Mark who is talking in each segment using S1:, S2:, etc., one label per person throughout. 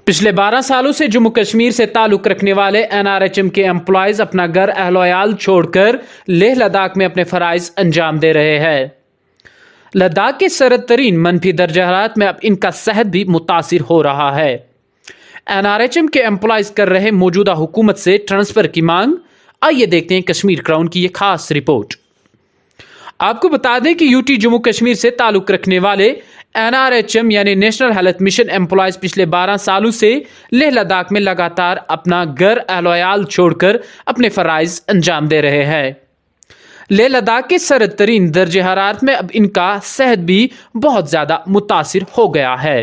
S1: पिछले 12 सालों से जम्मू कश्मीर से ताल्लुक रखने वाले एनआरएचएम के एम्प्लॉयज अपना घर अहल छोड़कर लेह लद्दाख में अपने फराइज अंजाम दे रहे हैं। लद्दाख के सरद तरीन मनफी दर्जा हालात में अब इनका सेहत भी मुतासिर हो रहा है। एनआरएचएम के एम्प्लॉयज कर रहे मौजूदा हुकूमत से ट्रांसफर की मांग। आइए देखते हैं कश्मीर क्राउन की ये खास रिपोर्ट। आपको बता दें कि यूटी जम्मू कश्मीर से ताल्लुक रखने वाले एनआरएचएम यानी नेशनल हेल्थ मिशन एम्प्लॉयज पिछले 12 सालों से लेह लद्दाख में लगातार अपना घर अहल छोड़कर अपने फराइज अंजाम दे रहे हैं। लेह लद्दाख के सरद तरीन दर्जे हरारत में अब इनका सेहत भी बहुत ज्यादा मुतासिर हो गया है।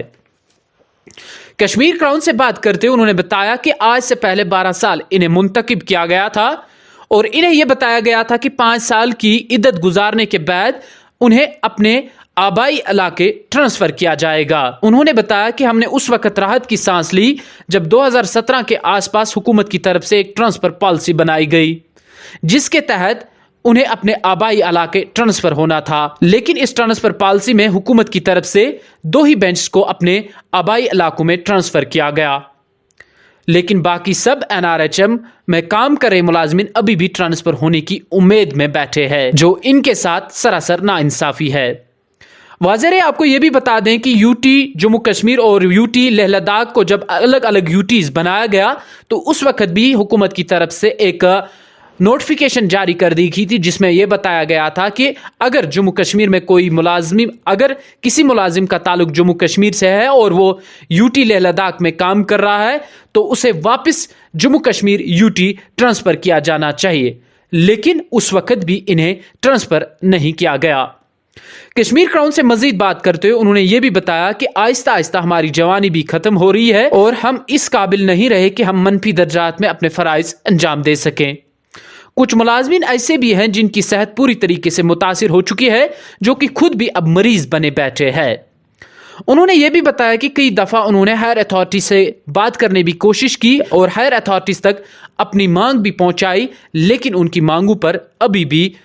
S1: कश्मीर क्राउन से बात करते हुए उन्होंने बताया कि आज से पहले 12 साल इन्हें मुंतकिब किया गया था और इन्हें यह बताया गया था कि 5 साल की इद्दत गुजारने के बाद उन्हें अपने आबाई इलाके ट्रांसफर किया जाएगा। उन्होंने बताया कि हमने उस वक्त राहत की सांस ली जब 2017 के आसपास हुकूमत की तरफ से एक ट्रांसफर पॉलिसी बनाई गई जिसके तहत उन्हें अपने आबाई इलाके ट्रांसफर होना था, लेकिन इस ट्रांसफर पॉलिसी में हुकूमत की तरफ से 2 ही बेंच को अपने आबाई इलाकों में ट्रांसफर किया गया, लेकिन बाकी सब एनआरएचएम में काम कर रहे मुलाजमिन अभी भी ट्रांसफर होने की उम्मीद में बैठे हैं, जो इनके साथ सरासर नाइंसाफी है। वाज़ेह है, आपको यह भी बता दें कि यूटी जम्मू कश्मीर और यूटी लेह लद्दाख को जब अलग अलग यूटीज बनाया गया तो उस वक्त भी हुकूमत की तरफ से एक नोटिफिकेशन जारी कर दी गई थी जिसमें यह बताया गया था कि अगर जम्मू कश्मीर में कोई अगर किसी मुलाजिम का ताल्लुक जम्मू कश्मीर से है और वो यूटी लेह लद्दाख में काम कर रहा है तो उसे वापस जम्मू कश्मीर यूटी ट्रांसफर किया जाना चाहिए, लेकिन उस वक्त भी इन्हें ट्रांसफर नहीं किया गया। कश्मीर क्राउन से मजीद बात करते हुए उन्होंने ये भी बताया कि आहिस्ता आहिस्ता हमारी जवानी भी खत्म हो रही है और हम इस काबिल नहीं रहे कि हम मनफी दर्जात में अपने फराइज अंजाम दे सकें। कुछ मुलाजमीन ऐसे भी हैं जिनकी सेहत पूरी तरीके से मुतासिर हो चुकी है, जो कि खुद भी अब मरीज बने बैठे हैं। उन्होंने यह भी बताया कि कई दफा उन्होंने हायर अथॉरिटी से बात करने की कोशिश की और हायर अथॉरिटीज तक अपनी मांग भी पहुंचाई, लेकिन उनकी मांगों पर अभी भी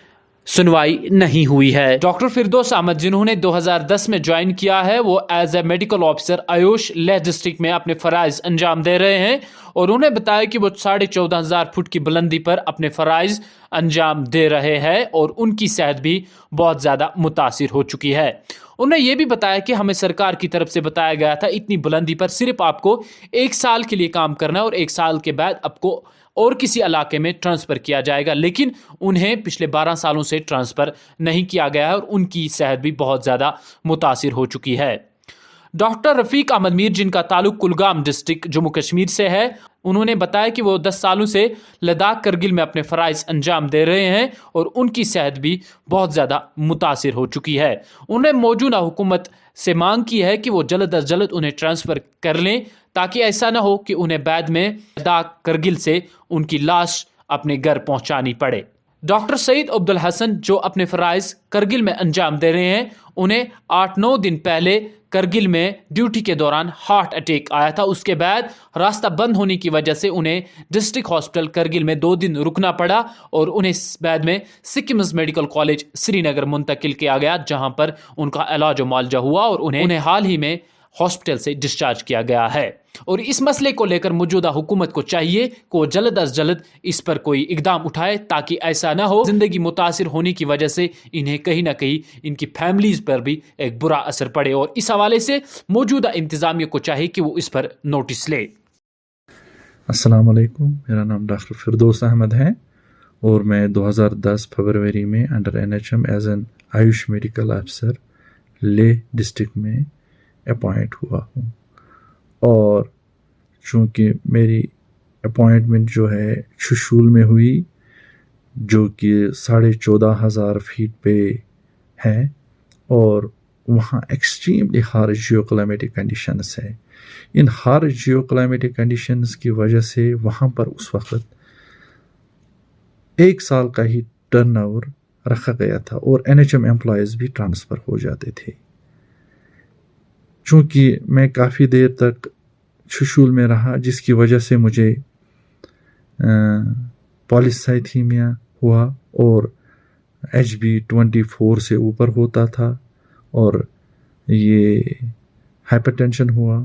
S1: सुनवाई नहीं हुई है। डॉक्टर फिरदौस अहमद जिन्होंने 2010 में ज्वाइन किया है, वो as a medical officer AYUSH Leh district में अपने फराइज अंजाम दे रहे हैं और उन्हें बताया कि वो 14,500 फुट की बुलंदी पर अपने फराइज अंजाम दे रहे हैं और उनकी सेहत भी बहुत ज़्यादा मुतासिर हो चुकी है। उन्होंने ये भी बताया कि हमें सरकार की तरफ से बताया गया था इतनी बुलंदी पर सिर्फ आपको 1 साल के लिए काम करना है और 1 साल के बाद आपको और किसी इलाके में ट्रांसफ़र किया जाएगा, लेकिन उन्हें पिछले 12 सालों से ट्रांसफ़र नहीं किया गया है और उनकी सेहत भी बहुत ज़्यादा मुतासिर हो चुकी है। डॉक्टर रफ़ीक अहमद मीर जिनका ताल्लुक कुलगाम डिस्ट्रिक्ट जम्मू कश्मीर से है, उन्होंने बताया कि वो 10 सालों से लद्दाख करगिल में अपने फ़राइज़ अंजाम दे रहे हैं और उनकी सेहत भी बहुत ज़्यादा मुतासिर हो चुकी है। उन्होंने मौजूदा हुकूमत से मांग की है कि वो जल्द अज जल्द उन्हें ट्रांसफ़र कर लें ताकि ऐसा ना हो कि उन्हें बाद में लद्दाख करगिल से उनकी लाश अपने घर पहुंचानी पड़े। डॉक्टर सईद अब्दुल हसन जो अपने फ़राइज़ करगिल में अंजाम दे रहे हैं, उन्हें 8-9 दिन पहले करगिल में ड्यूटी के दौरान हार्ट अटैक आया था। उसके बाद रास्ता बंद होने की वजह से उन्हें डिस्ट्रिक्ट हॉस्पिटल करगिल में 2 दिन रुकना पड़ा और उन्हें बाद में सिक्किम्स मेडिकल कॉलेज श्रीनगर मुंतकिल किया गया, जहां पर उनका इलाज और मुआवजा हुआ और उन्हें हाल ही में हॉस्पिटल से डिस्चार्ज किया गया है। और इस मसले को लेकर मौजूदा हुकूमत को चाहिए कि वो जल्द अज जल्द इस पर कोई इकदाम उठाए ताकि ऐसा ना हो जिंदगी मुतासिर होने की वजह से इन्हें कहीं ना कहीं इनकी फैमिलीज पर भी एक बुरा असर पड़े और इस हवाले से मौजूदा इंतजामिया को चाहिए कि वो इस पर नोटिस ले।
S2: अस्सलाम वालेकुम, मेरा नाम डॉक्टर फिरदौस अहमद है और मैं 2010 फरवरी में under NHM as an AYUSH medical officer Leh district में अपॉइंट हुआ हूँ और चूँकि मेरी अपॉइंटमेंट जो है शुशूल में हुई जो कि 14,500 फीट पे है और वहाँ एक्सट्रीमली हार्श जियोक्लाइमेटिक कंडीशंस है। इन हार्श जियोक्लाइमेटिक कंडीशंस की वजह से वहाँ पर उस वक्त 1 साल का ही टर्नओवर रखा गया था और एनएचएम एम्प्लॉयज़ भी ट्रांसफ़र हो जाते थे। चूँकि मैं काफ़ी देर तक शुशूल में रहा जिसकी वजह से मुझे पॉलीसाइथीमिया हुआ और HB24 से ऊपर होता था और ये हाइपरटेंशन हुआ,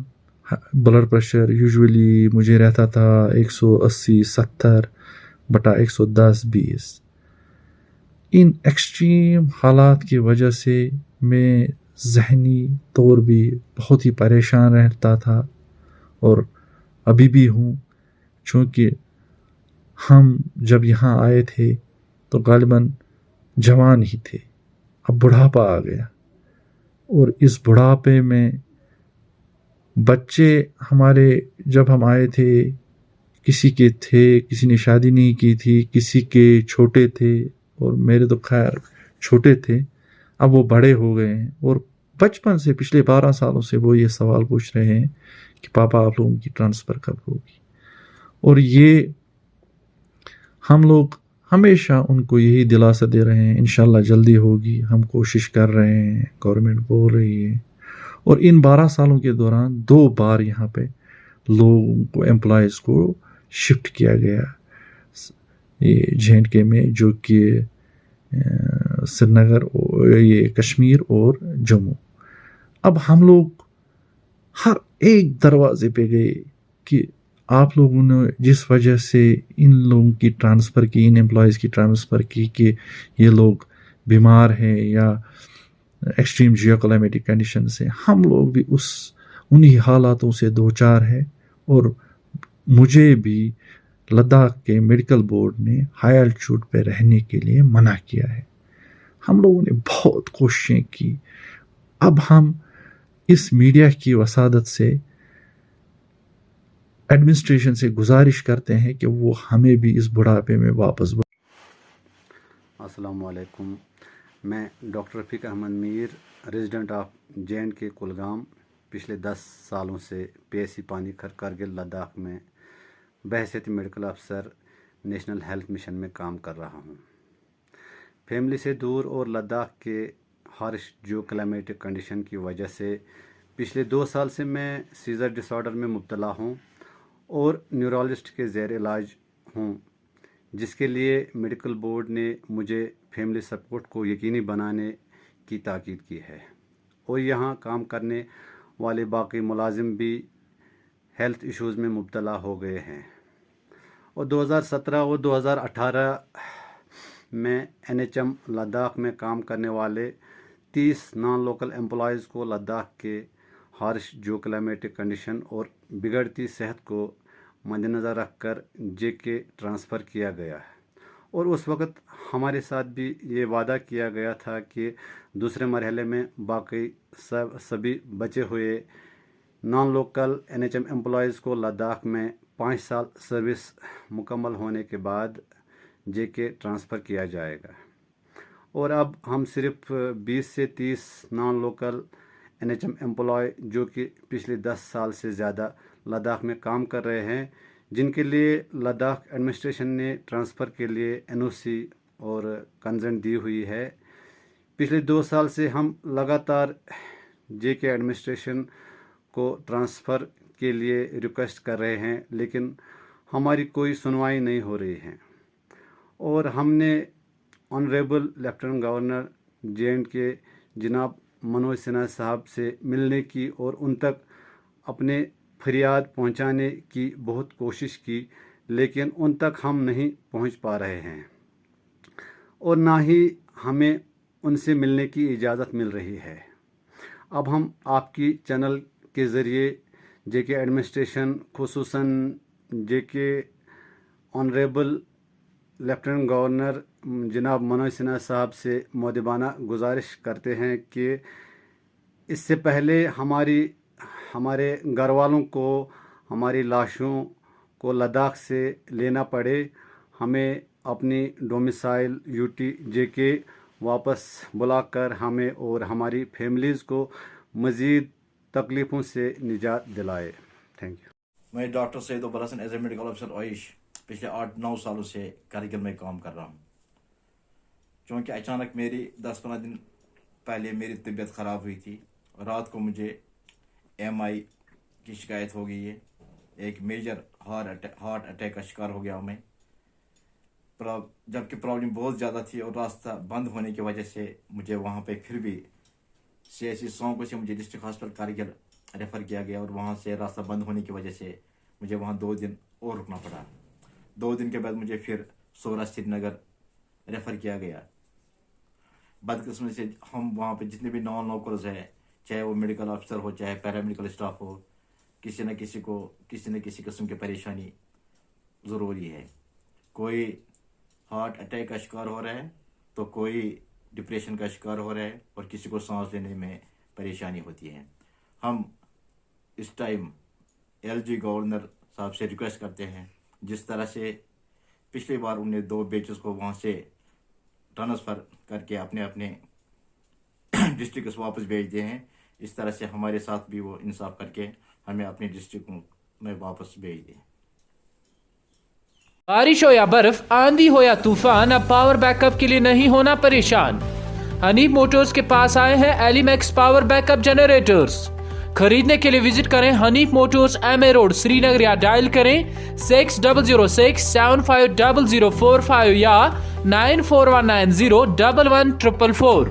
S2: ब्लड प्रेशर यूजुअली मुझे रहता था 180/70/110/20। इन एक्सट्रीम हालात की वजह से मैं ज़हनी तौर भी बहुत ही परेशान रहता था और अभी भी हूँ, चूँकि हम जब यहाँ आए थे तो गालिबन जवान ही थे, अब बुढ़ापा आ गया और इस बुढ़ापे में बच्चे हमारे जब हम आए थे किसी के थे, किसी ने शादी नहीं की थी, किसी के छोटे थे और मेरे तो खैर छोटे थे, अब वो बड़े हो गए हैं और बचपन से पिछले 12 सालों से वो ये सवाल पूछ रहे हैं कि पापा आप लोगों की ट्रांसफ़र कब होगी। और ये हम लोग हमेशा उनको यही दिलासा दे रहे हैं इंशाल्लाह जल्दी होगी, हम कोशिश कर रहे हैं, गवर्नमेंट बोल रही है। और इन 12 सालों के दौरान 2 बार यहाँ पे लोगों को एम्प्लॉयज़ को शिफ्ट किया गया ये J&K में, जो कि श्रीनगर, ये कश्मीर और जम्मू। अब हम लोग हर एक दरवाजे पे गए कि आप लोगों ने जिस वजह से इन लोगों की ट्रांसफ़र की, इन एम्प्लॉयज़ की ट्रांसफ़र की कि ये लोग बीमार हैं या एक्सट्रीम जियोक्लाइमेटिक कंडीशन से, हम लोग भी उन्हीं हालातों से दो चार है। और मुझे भी लद्दाख के मेडिकल बोर्ड ने हाई एल्टीट्यूड पे रहने के लिए मना किया है। हम लोगों ने बहुत कोशिशें की। अब हम इस मीडिया की वसादत से एडमिनिस्ट्रेशन से गुजारिश करते हैं कि वो हमें भी इस बुढ़ापे में वापस।
S3: अस्सलाम वालेकुम, मैं doctor Rafiq Ahmad Mir, resident of J&K Kulgam, पिछले 10 सालों से PSC पानीखर कारगिल लद्दाख में बहैसियत मेडिकल अफसर नेशनल हेल्थ मिशन में काम कर रहा हूँ। फैमिली से दूर और लद्दाख के हार्श जियो क्लाइमेटिक कंडीशन की वजह से पिछले 2 साल से मैं सीज़र डिसऑर्डर में मुब्तला हूँ और न्यूरोलॉजिस्ट के ज़ेर इलाज हूँ, जिसके लिए मेडिकल बोर्ड ने मुझे फैमिली सपोर्ट को यकीनी बनाने की ताकीद की है। और यहाँ काम करने वाले बाकी मुलाजिम भी हेल्थ इश्यूज़ में मुब्तला हो गए हैं। और 2017 और 2018 में NHM लद्दाख में काम करने वाले 30 नॉन लोकल एम्प्लॉयज़ को लद्दाख के हार्श जियो क्लाइमेटिक कंडीशन और बिगड़ती सेहत को मद्देनज़र रखकर JK ट्रांसफ़र किया गया है। और उस वक़्त हमारे साथ भी ये वादा किया गया था कि दूसरे मरहले में बाकी सभी बचे हुए नॉन लोकल NHM एम्प्लॉयज़ को लद्दाख में 5 साल सर्विस मुकम्मल होने के बाद JK ट्रांसफ़र किया जाएगा। और अब हम सिर्फ 20 से 30 नॉन लोकल NHM एम्प्लॉय जो कि पिछले 10 साल से ज़्यादा लद्दाख में काम कर रहे हैं, जिनके लिए लद्दाख एडमिनिस्ट्रेशन ने ट्रांसफ़र के लिए NOC और कंसेंट दी हुई है। पिछले 2 साल से हम लगातार JK एडमिनिस्ट्रेशन को ट्रांसफ़र के लिए रिक्वेस्ट कर रहे हैं, लेकिन हमारी कोई सुनवाई नहीं हो रही है। और हमने ऑनरेबल लेफ्टिनेंट गवर्नर J&K जनाब मनोज सिन्हा साहब से मिलने की और उन तक अपने फरियाद पहुंचाने की बहुत कोशिश की, लेकिन उन तक हम नहीं पहुंच पा रहे हैं और ना ही हमें उनसे मिलने की इजाज़त मिल रही है। अब हम आपकी चैनल के ज़रिए JK एडमिनिस्ट्रेशन, खुसूसन JK ऑनरेबल लेफ्टिनेंट गवर्नर जनाब मनोज सिन्हा साहब से मुअद्दबाना गुजारिश करते हैं कि इससे पहले हमारे घर वालों को हमारी लाशों को लद्दाख से लेना पड़े, हमें अपनी डोमिसाइल UT JK वापस बुलाकर हमें और हमारी फैमिलीज़ को मज़ीद तकलीफ़ों से निजात दिलाए। Thank you.
S4: मैं doctor Syed Abbas Hasan as a medical officer AYUSH पिछले 8-9 सालों से कारगिल में काम कर रहा हूँ। क्योंकि अचानक मेरी 10-15 दिन पहले मेरी तबीयत ख़राब हुई थी। रात को मुझे MI की शिकायत हो गई है, एक मेजर हार्ट अटैक का शिकार हो गया मैं। जबकि प्रॉब्लम बहुत ज़्यादा थी और रास्ता बंद होने की वजह से मुझे वहाँ पे फिर भी CIC सोंको से मुझे डिस्ट्रिक्ट हॉस्पिटल कारगिल रेफ़र किया गया और वहाँ से रास्ता बंद होने की वजह से मुझे वहाँ 2 दिन और रुकना पड़ा। 2 दिन के बाद मुझे फिर सोरा श्रीनगर रेफ़र किया गया। बदकिस्मती से हम वहाँ पे जितने भी नॉन लोकल्स हैं, चाहे वो मेडिकल ऑफिसर हो चाहे पैरामेडिकल स्टाफ हो, किसी न किसी को किसी न किसी किस्म की परेशानी ज़रूरी है। कोई हार्ट अटैक का शिकार हो रहा है तो कोई डिप्रेशन का शिकार हो रहा है और किसी को सांस लेने में परेशानी होती है। हम इस टाइम LG गवर्नर साहब से रिक्वेस्ट करते हैं, जिस तरह से पिछली बार उन्हें 2 बेचेस को वहाँ से ट्रांसफ़र करके अपने अपने डिस्ट्रिक्ट वापस भेज दिए हैं, इस तरह से हमारे साथ भी वो इंसाफ करके हमें अपने डिस्ट्रिक्ट में वापस भेज दें।
S1: बारिश हो या बर्फ, आंधी हो या तूफान, अब पावर बैकअप के लिए नहीं होना परेशान। हनीफ मोटर्स के पास आए हैं एलिमैक्स पावर बैकअप जनरेटर्स। खरीदने के लिए विजिट करें Hanif Motors, MA road, Srinagar, या डायल करें 6006750045 या 9419011444।